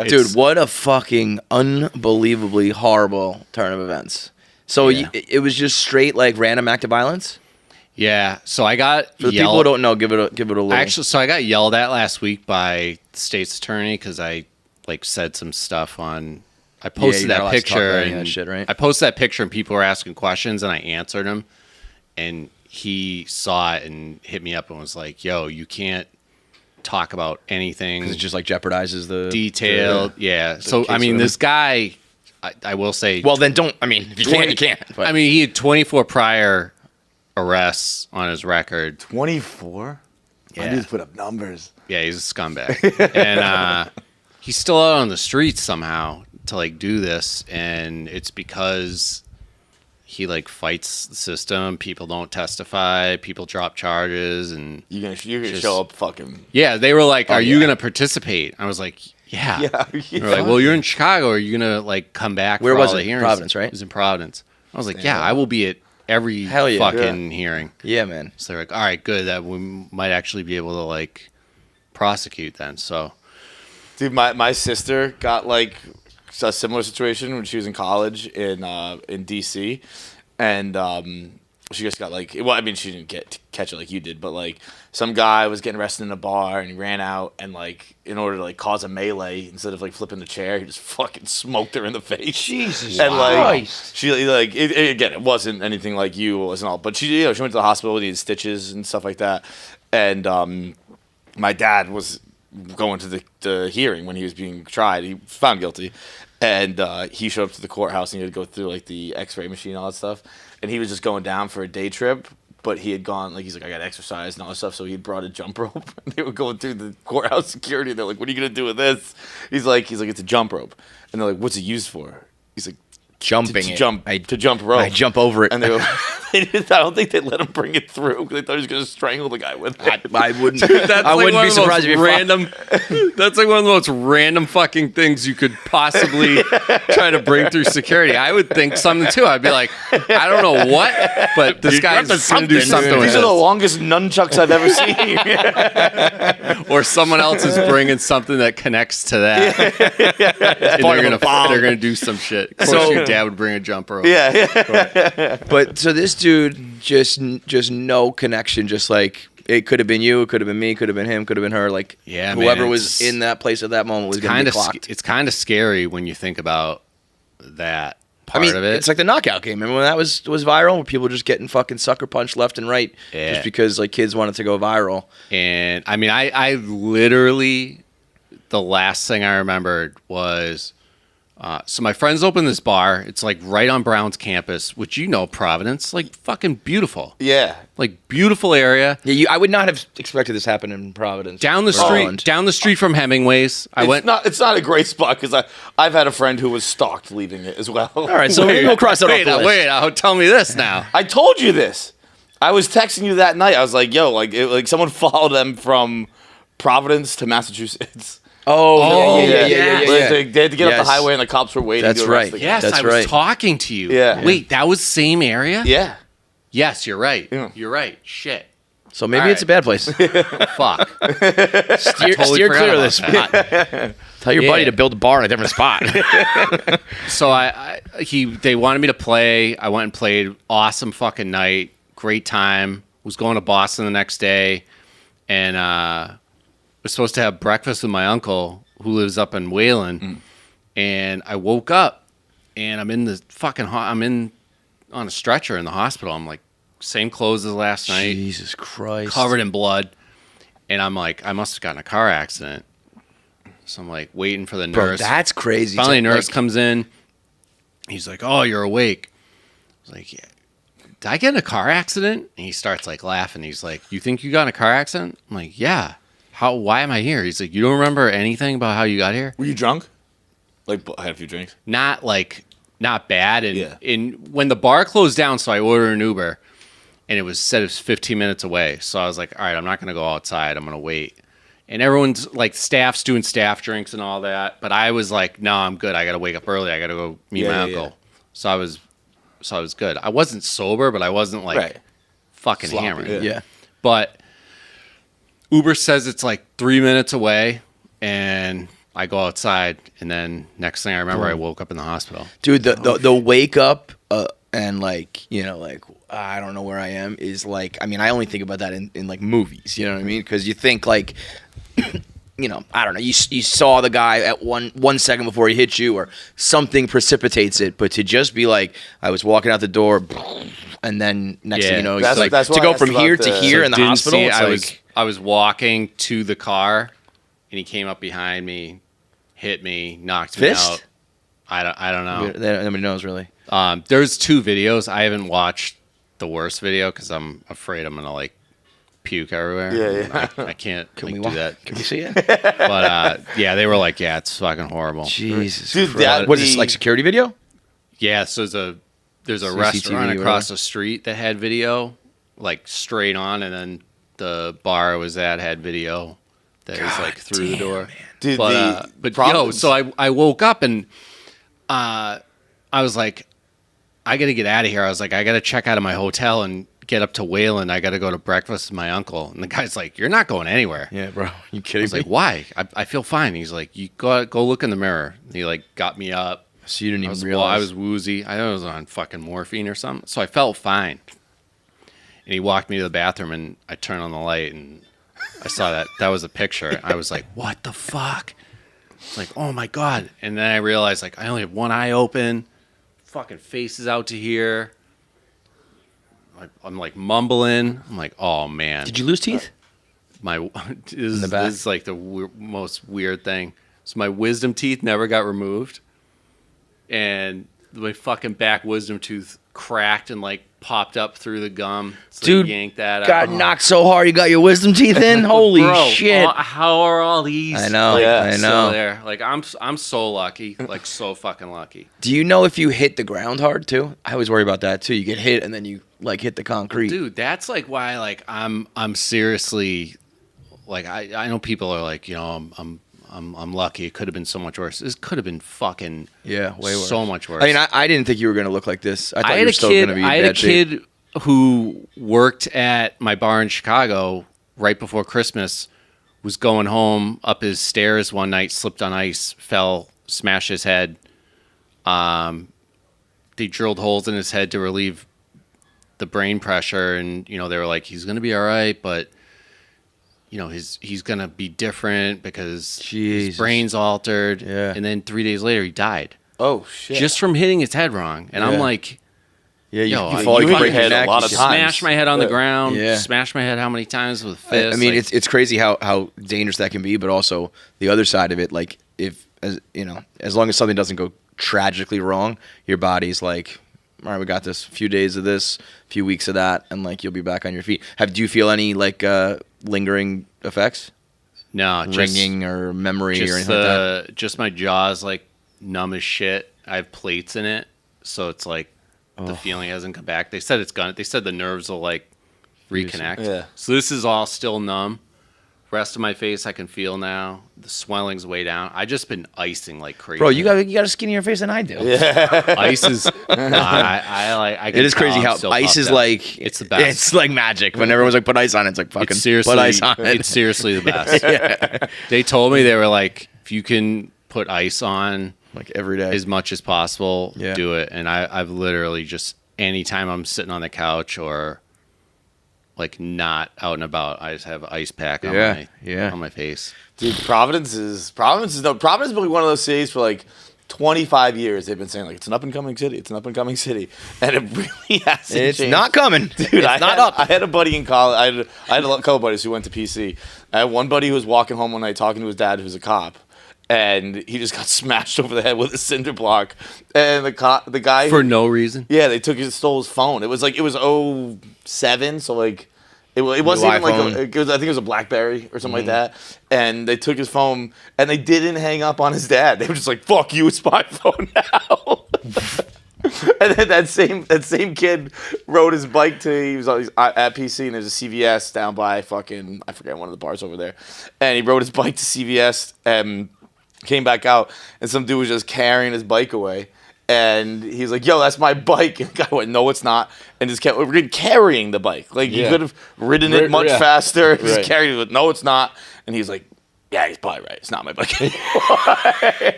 Dude, what a fucking unbelievably horrible turn of events. So it was just straight like random act of violence? Yeah. So I got For the people who don't know, give it a little. Actually, so I got yelled at last week by the state's attorney because I like said some stuff on. I posted that picture and that shit, right? I posted that picture and people were asking questions and I answered them, and he saw it and hit me up and was like, "Yo, you can't talk about anything because it just like jeopardizes the detailed." Yeah. So I mean, this guy, I will say. Well, then don't. I mean, if you can't, you can't. But. I mean, he had 24 prior arrests on his record. 24? Yeah. I need to put up numbers. Yeah, he's a scumbag. And he's still out on the streets somehow to like do this, and it's because he like fights the system. People don't testify, people drop charges, and you're gonna show up fucking. Yeah, they were like, "Are you gonna participate?" I was like, "Yeah." They were like, "Well, you're in Chicago. Are you gonna like come back?" Where for was all it? The hearings? Providence, right? It was in Providence. I was like, "Yeah, I will be at every fucking hearing." Yeah, man. So they're like, "All right, good. That we might actually be able to like prosecute then." So, dude, my sister got like a similar situation when she was in college in DC, and she just got like, well, I mean, she didn't catch it like you did, but like some guy was getting arrested in a bar and he ran out and like in order to like cause a melee, instead of like flipping the chair, he just fucking smoked her in the face. Jesus and like Christ. she like again, it wasn't anything like you, it wasn't all, but she she went to the hospital, needed stitches and stuff like that, and my dad was going to the hearing when he was being tried. He found guilty. And he showed up to the courthouse and he had to go through like the x-ray machine and all that stuff. And he was just going down for a day trip, but he had gone, like, he's like, I got exercise and all that stuff. So he brought a jump rope. And they were going through the courthouse security. They're like, what are you going to do with this? He's like, it's a jump rope. And they're like, what's it used for? He's like, jumping to it. jump rope. I jump over it. And they were, I don't think they let him bring it through because they thought he was going to strangle the guy with it. I wouldn't. that's I like wouldn't be surprised if you random. That's like one of the most random fucking things you could possibly try to bring through security. I would think something too. I'd be like, I don't know what, but this guy's gonna do something with These this. are the longest nunchucks I've ever seen. Or someone else is bringing something that connects to that. And they're gonna do some shit. Of course, your dad would bring a jump rope. Yeah. But so this dude just no connection. Just like it could have been you, it could have been me, could have been him, could have been her. Like whoever was in that place at that moment was going to be clocked. It's kind of scary when you think about that part of it. It's like the knockout game. Remember when that was viral? Where people just getting fucking sucker punched left and right just because like kids wanted to go viral. And I mean, I literally, the last thing I remembered was. So my friends opened this bar. It's like right on Brown's campus, which Providence, like fucking beautiful. Yeah, like beautiful area. Yeah, I would not have expected this happen in Providence. Down the street from Hemingway's. It's not a great spot because I've had a friend who was stalked leaving it as well. All right, so we'll cross that off the list. Wait, tell me this now. I told you this. I was texting you that night. I was like, yo, like someone followed them from Providence to Massachusetts. Oh, yeah. They had to get up the highway and the cops were waiting. That's right. Yes, I was talking to you. Yeah. Wait, that was same area? Yeah. Yes, you're right. Yeah. You're right. Shit. So maybe it's a bad place. Fuck. Steer clear of this spot. Tell your buddy to build a bar in a different spot. So they wanted me to play. I went and played. Awesome fucking night. Great time. Was going to Boston the next day, and was supposed to have breakfast with my uncle who lives up in Wayland, and I woke up and I'm in the fucking I'm on a stretcher in the hospital. I'm like same clothes as last night. Jesus Christ. Covered in blood. And I'm like, I must have gotten a car accident. So I'm like waiting for the nurse. Bro, that's crazy. Finally, a nurse comes in. He's like, "Oh, you're awake." I was like, "Yeah. Did I get in a car accident?" And he starts like laughing. He's like, "You think you got in a car accident?" I'm like, "Yeah. Why am I here?" He's like, "You don't remember anything about how you got here?" Were you drunk? Like, I had a few drinks. Not bad. And when the bar closed down, so I ordered an Uber, and it was 15 minutes away. So I was like, all right, I'm not going to go outside. I'm going to wait. And everyone's like, staff's doing staff drinks and all that. But I was like, no, I'm good. I got to wake up early. I got to go meet my uncle. So I was good. I wasn't sober, but I wasn't like fucking hammered. Yeah. But Uber says it's like 3 minutes away, and I go outside, and then next thing I remember, I woke up in the hospital. Dude, the wake up and like, you know, like, I don't know where I am is like, I mean, I only think about that in like movies, you know what I mean? Because you think like, you know, I don't know, you saw the guy at one second before he hit you or something precipitates it, but to just be like, I was walking out the door and then next thing you know, that's, like, that's to go from here to here in the hospital, I was walking to the car and he came up behind me, hit me, knocked me out. I don't know. Nobody knows really. There's 2 videos. I haven't watched the worst video because I'm afraid I'm gonna like puke everywhere. Yeah. I can't do that. Can we see it? But yeah, they were like, yeah, it's fucking horrible. Jesus Dude, Christ. What is this, like security video? Yeah, so there's a restaurant across the street that had video, like straight on, and then the bar I was at had video that was like through the door. Man. Dude, so I woke up and I was like, I got to get out of here. I was like, I got to check out of my hotel and get up to Wayland. I got to go to breakfast with my uncle. And the guy's like, you're not going anywhere. Yeah, bro. You kidding me? I was like, why? I feel fine. He's like, you go look in the mirror. And he like got me up. So you didn't even realize? Well, I was woozy. I was on fucking morphine or something. So I felt fine. And he walked me to the bathroom and I turned on the light and I saw that was a picture. I was like, what the fuck? It's like, oh my God. And then I realized like I only have one eye open. Fucking faces out to here. I'm like mumbling. I'm like, oh man. Did you lose teeth? This is like the most weird thing. So my wisdom teeth never got removed, and my fucking back wisdom tooth cracked and like popped up through the gum. So dude, yanked that out. Got knocked so hard you got your wisdom teeth in. Holy shit! How are all these? I know. Like, I know. Still there. Like I'm so lucky. Like so fucking lucky. Do you know if you hit the ground hard too? I always worry about that too. You get hit and then you like hit the concrete. Dude, that's like why like I'm seriously like I know people are like, you know, I'm lucky. It could have been so much worse. This could have been fucking way worse. So much worse. I mean, I didn't think you were going to look like this. I thought you were still going to be I in had a bad shape. kid who worked at my bar in Chicago right before Christmas, was going home up his stairs one night, slipped on ice, fell, smashed his head. They drilled holes in his head to relieve the brain pressure, and you know they were like, he's going to be all right, but you know, he's gonna be different because his brain's altered. Yeah. And then 3 days later, he died. Oh shit! Just from hitting his head wrong. And I'm like, yeah, you fall, you break your neck a lot of times. Smash my head on the ground. Yeah. Smash my head how many times with fists? I mean, like, it's crazy how dangerous that can be, but also the other side of it, like as long as something doesn't go tragically wrong, your body's like, all right, we got this. A few days of this, a few weeks of that, and like you'll be back on your feet. Do you feel any like lingering effects? No, ringing or memory or anything like that. Just my jaw's like numb as shit. I have plates in it, so it's like the feeling hasn't come back. They said it's gonna. They said the nerves will like reconnect. Yeah. So this is all still numb. Rest of my face I can feel now. The swelling's way down. I just been icing like crazy. Bro, you got a skinnier face than I do. Yeah. Ice is. I it is crazy how ice is like. It's the best. It's like magic. When everyone's like, put ice on it, it's like fucking. Put ice on it. It's seriously the best. Yeah. They told me, they were like, if you can put ice on like every day as much as possible, do it. And I've literally just anytime I'm sitting on the couch or like not out and about, I just have ice pack on my face. Dude, Providence is probably one of those cities for like 25 years. They've been saying like it's an up and coming city. It's an up and coming city, and it really hasn't. It's changed. not coming, dude. It's not up. I had a buddy in college. I had a couple buddies who went to PC. I had one buddy who was walking home one night talking to his dad, who's a cop. And he just got smashed over the head with a cinder block. And the guy for no reason. Yeah, they stole his phone. It was 07, so like it wasn't even like I think it was a BlackBerry or something like that. And they took his phone and they didn't hang up on his dad. They were just like, "Fuck you, it's my phone now." And then that same kid rode his bike he was at PC, and there's a CVS down by fucking I forget one of the bars over there. And he rode his bike to CVS and came back out, and some dude was just carrying his bike away, and he's like, "Yo, that's my bike." And the guy went, "No, it's not," and just kept carrying the bike. Like you could have ridden it much faster. Just carried it. "No, it's not." And he's like, Yeah, he's probably right. It's not my bike anymore.